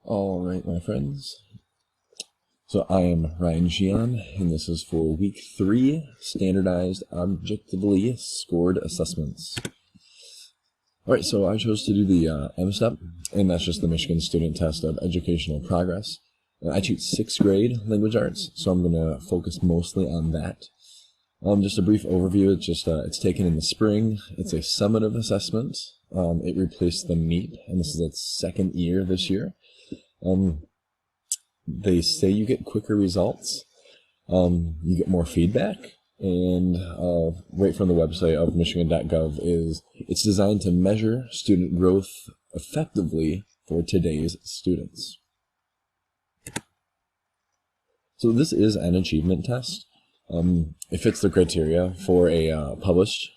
All right, my friends. So I am Ryan Gian, and this is for week 3, standardized objectively scored assessments. All right, so I chose to do the M-STEP, and that's just the Michigan Student Test of Educational Progress. And I teach 6th grade language arts, so I'm going to focus mostly on that. Just a brief overview. It's taken in the spring. It's a summative assessment. It replaced the MEP, and this is its 2nd year this year. They say you get quicker results, you get more feedback, and right from the website of michigan.gov it's designed to measure student growth effectively for today's students. So this is an achievement test. It fits the criteria for a published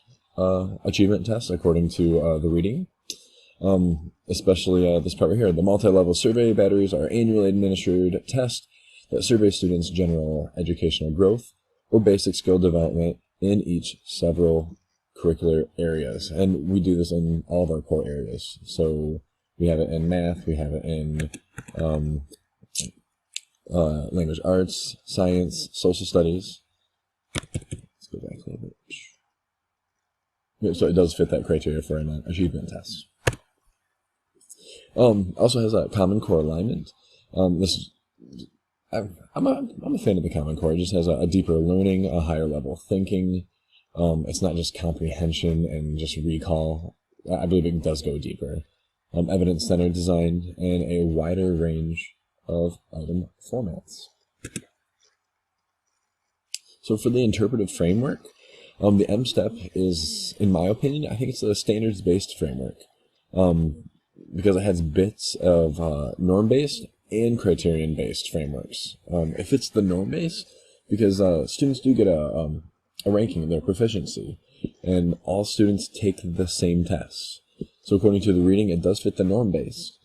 achievement test according to the reading. Especially this part right here. The multi-level survey batteries are annually administered tests that survey students' general educational growth or basic skill development in each several curricular areas. And we do this in all of our core areas. So we have it in math, we have it in language arts, science, social studies. Let's go back a little bit. Yeah, so it does fit that criteria for an achievement test. Also has a Common Core alignment. I'm a fan of the Common Core. It just has a deeper learning, a higher level thinking. It's not just comprehension and just recall. I believe it does go deeper. Evidence-centered design and a wider range of item formats. So for the interpretive framework, the M-STEP is, in my opinion, I think it's a standards-based framework. Because it has bits of norm-based and criterion-based frameworks. If it's the norm-based, because students do get a ranking of their proficiency, and all students take the same tests. So according to the reading, it does fit the norm-based.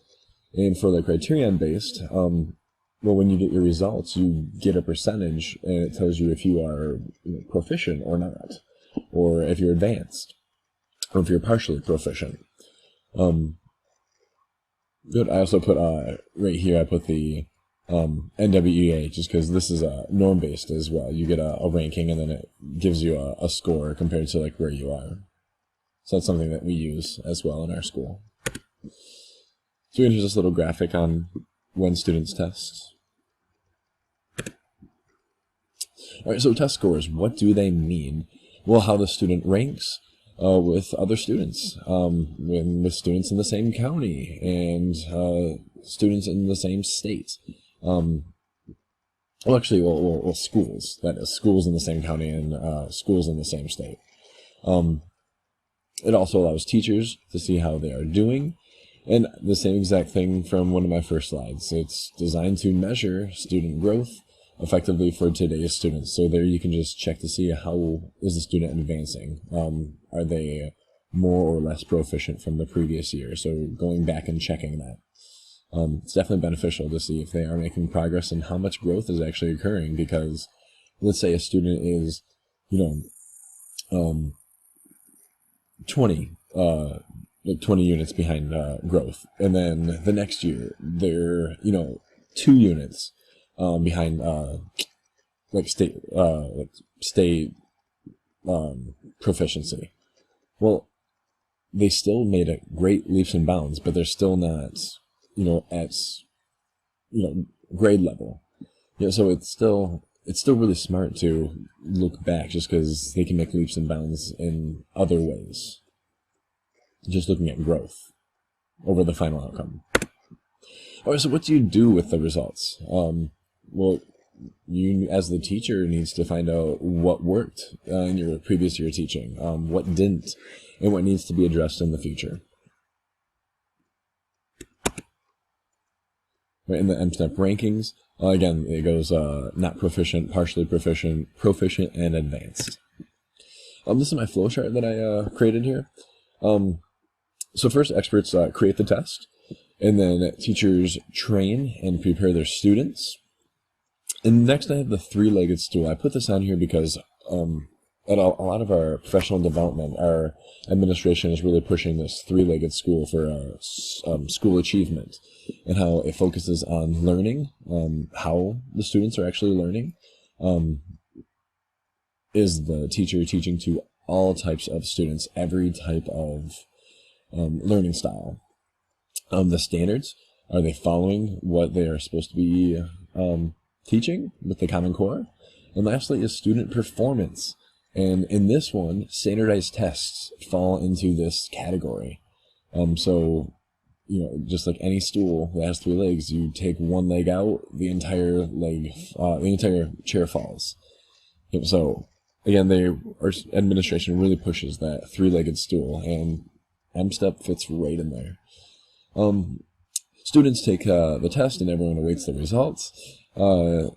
And for the criterion-based, well, when you get your results, you get a percentage, and it tells you if you are proficient or not, or if you're advanced, or if you're partially proficient. Good. I also put right here. I put the NWEA just because this is norm-based as well. You get a ranking, and then it gives you a score compared to like where you are. So that's something that we use as well in our school. So here's this little graphic on when students test. All right. So test scores. What do they mean? Well, how the student ranks with other students, with students in the same county, and students in the same state. Well, actually, well, schools. That is, schools in the same county and schools in the same state. It also allows teachers to see how they are doing, and the same exact thing from one of my first slides. It's designed to measure student growth effectively for today's students. So there you can just check to see how is the student advancing. Are they more or less proficient from the previous year? So going back and checking that. It's definitely beneficial to see if they are making progress and how much growth is actually occurring, because let's say a student is, 20 units behind growth, and then the next year they're 2 units behind state proficiency. Well, they still made a great leaps and bounds, but they're still not at grade level. So it's still really smart to look back, just because they can make leaps and bounds in other ways, just looking at growth over the final outcome. All right, so what do you do with the results? Well, you, as the teacher, needs to find out what worked in your previous year teaching, what didn't, and what needs to be addressed in the future. Right, in the M-STEP rankings, again, it goes not proficient, partially proficient, proficient, and advanced. This is my flowchart that I created here. So first, experts create the test, and then teachers train and prepare their students. And next I have the three-legged stool. I put this on here because at a lot of our professional development, our administration is really pushing this three-legged stool for school achievement. and how it focuses on learning, how the students are actually learning. Is the teacher teaching to all types of students, every type of learning style? The standards, are they following what they are supposed to be teaching with the Common Core? And lastly is student performance. And in this one, standardized tests fall into this category. So, just like any stool that has 3 legs, you take one leg out, the entire chair falls. So, again, administration really pushes that 3-legged stool, and M-STEP fits right in there. Students take the test, and everyone awaits the results. And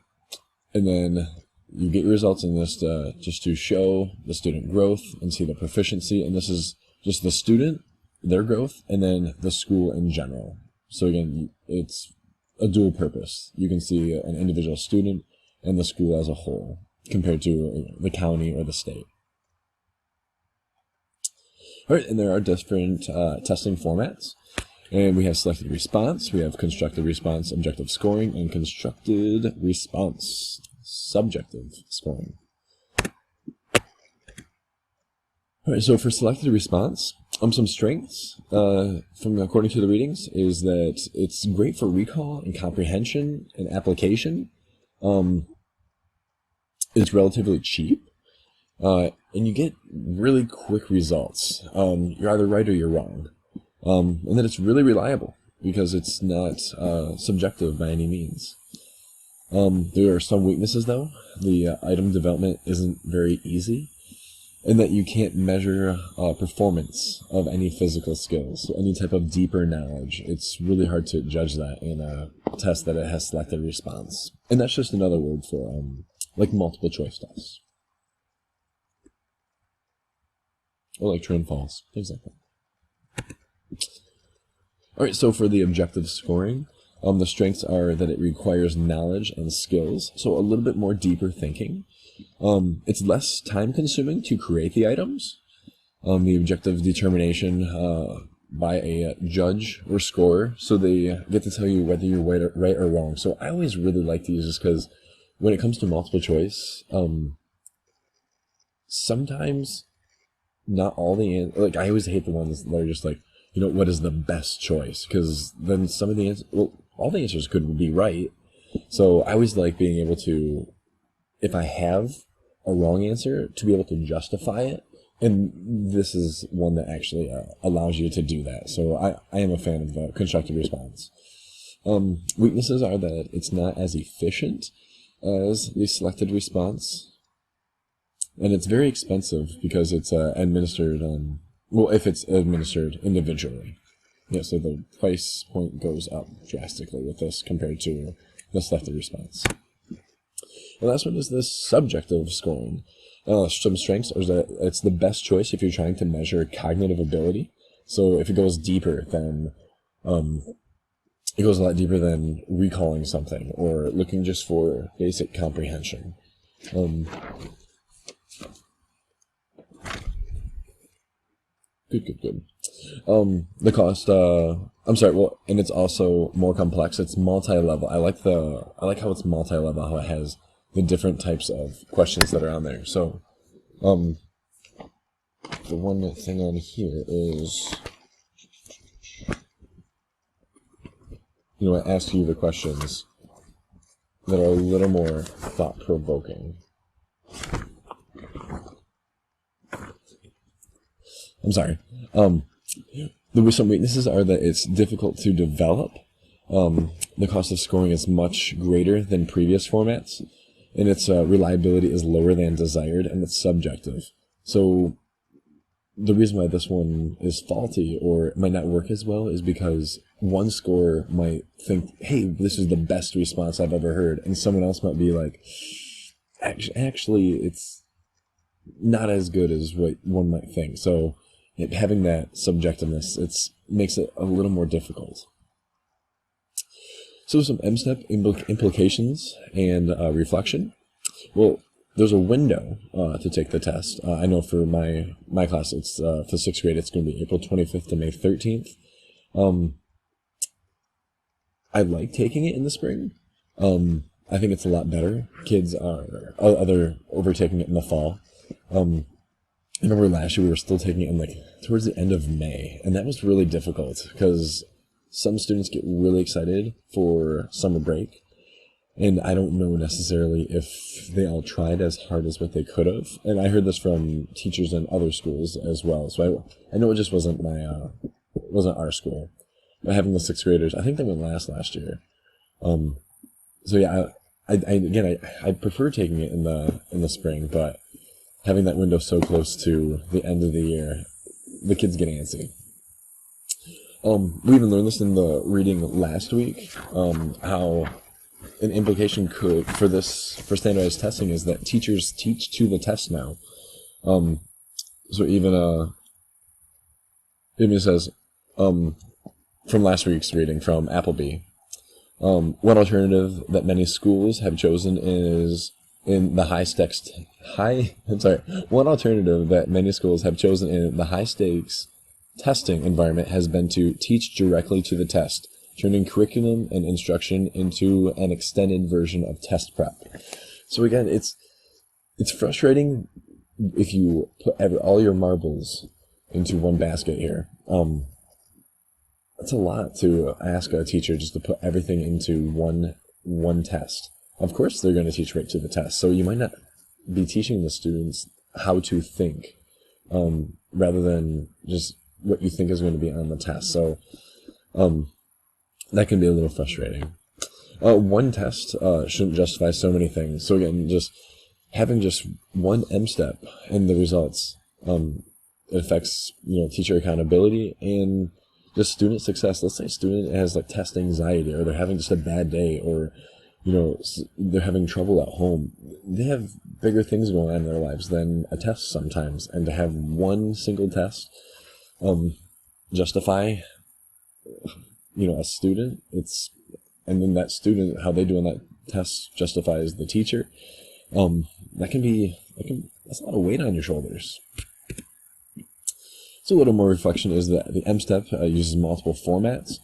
then you get your results in this just to show the student growth and see the proficiency. And this is just the student, their growth, and then the school in general. So again, it's a dual purpose. You can see an individual student and the school as a whole compared to the county or the state. All right, and there are different testing formats. And we have selected response, we have constructed response, objective scoring, and constructed response, subjective scoring. All right, so for selected response, some strengths according to the readings is that it's great for recall and comprehension and application. It's relatively cheap, and you get really quick results. You're either right or you're wrong. And then it's really reliable because it's not subjective by any means. There are some weaknesses, though. The item development isn't very easy, and that you can't measure performance of any physical skills, so any type of deeper knowledge. It's really hard to judge that in a test that it has selected response. And that's just another word for like multiple choice tests. Or like true and false, things like that. All right, so for the objective scoring, the strengths are that it requires knowledge and skills, so a little bit more deeper thinking. It's less time consuming to create the items. The objective determination by a judge or scorer, so they get to tell you whether you're right or wrong. So I always really like these just because when it comes to multiple choice, sometimes not all the I always hate the ones that are just like, what is the best choice? Because then some of the answers, all the answers could be right. So I always like being able to, if I have a wrong answer, to be able to justify it. And this is one that actually allows you to do that. So I am a fan of the constructed response. Weaknesses are that it's not as efficient as the selected response. And it's very expensive because it's administered if it's administered individually. Yeah, so the price point goes up drastically with this compared to the selected response. The last one is this subjective scoring. Some strengths are that it's the best choice if you're trying to measure cognitive ability. So if it goes deeper than, it goes a lot deeper than recalling something or looking just for basic comprehension. Good. The cost, and it's also more complex. It's multi-level. I like how it's multi-level, how it has the different types of questions that are on there. So, the one thing on here is, it asks you the questions that are a little more thought-provoking. I'm sorry. Some weaknesses are that it's difficult to develop. The cost of scoring is much greater than previous formats, and its reliability is lower than desired, and it's subjective. So the reason why this one is faulty or might not work as well is because one scorer might think, hey, this is the best response I've ever heard, and someone else might be like, actually, it's not as good as what one might think. So having that subjectiveness, makes it a little more difficult. So some M-STEP implications and reflection. Well, there's a window to take the test. I know for my class, it's for 6th grade, it's going to be April 25th to May 13th. I like taking it in the spring. I think it's a lot better. Kids are other overtaking it in the fall. I remember last year we were still taking it in like towards the end of May, and that was really difficult because some students get really excited for summer break, and I don't know necessarily if they all tried as hard as what they could have. And I heard this from teachers in other schools as well. So I know it just wasn't wasn't our school. But having the sixth graders, I think they went last year. So yeah, I prefer taking it in the spring, but having that window so close to the end of the year, the kids get antsy. We even learned this in the reading last week. How an implication for standardized testing is that teachers teach to the test now. So even it says from last week's reading from Appleby. One alternative that many schools have chosen is in the one alternative that many schools have chosen in the high stakes testing environment has been to teach directly to the test, turning curriculum and instruction into an extended version of test prep. So again, it's frustrating if you put all your marbles into one basket here. That's a lot to ask a teacher just to put everything into one test. Of course, they're going to teach right to the test, so you might not be teaching the students how to think, rather than just what you think is going to be on the test. So that can be a little frustrating. One test shouldn't justify so many things. So again, just having just one M-step and the results, it affects teacher accountability and just student success. Let's say a student has like test anxiety, or they're having just a bad day, or they're having trouble at home. They have bigger things going on in their lives than a test sometimes, and to have one single test justify a student, and then that student, how they do on that test justifies the teacher. That's a lot of weight on your shoulders. So a little more reflection is that the M-STEP uses multiple formats.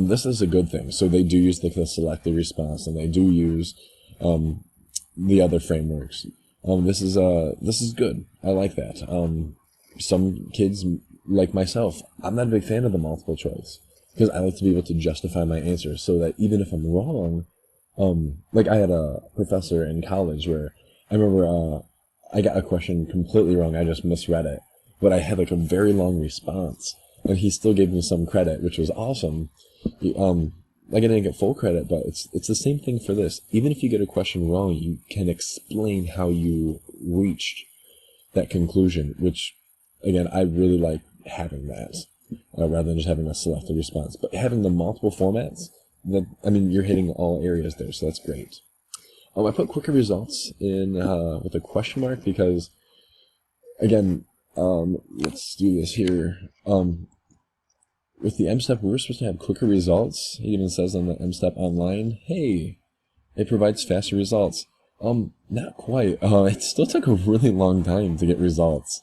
This is a good thing. So they do use the selective response, and they do use the other frameworks. This is good. I like that. Some kids, like myself, I'm not a big fan of the multiple choice because I like to be able to justify my answer so that even if I'm wrong, like I had a professor in college where I remember I got a question completely wrong. I just misread it, but I had like a very long response, and he still gave me some credit, which was awesome. Like I didn't get full credit, but it's the same thing for this. Even if you get a question wrong, you can explain how you reached that conclusion, which, again, I really like having that, rather than just having a selective response. But having the multiple formats, you're hitting all areas there, so that's great. I put quicker results in with a question mark because, again, let's do this here. With the M-STEP, we were supposed to have quicker results. It even says on the M-STEP online, hey, it provides faster results. Not quite. It still took a really long time to get results.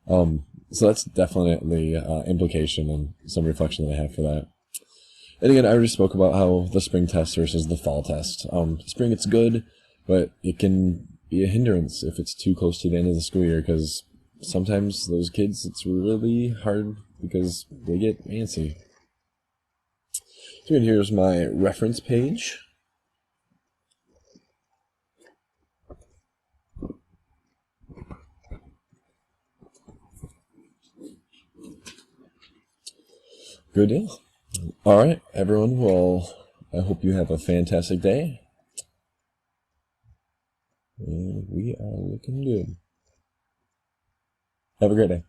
So that's definitely implication and some reflection that I have for that. And again, I already spoke about how the spring test versus the fall test. Spring, it's good, but it can be a hindrance if it's too close to the end of the school year, because sometimes those kids, it's really hard because they get antsy. So here's my reference page. Good deal. All right, everyone. Well, I hope you have a fantastic day. And we are looking good. Have a great day.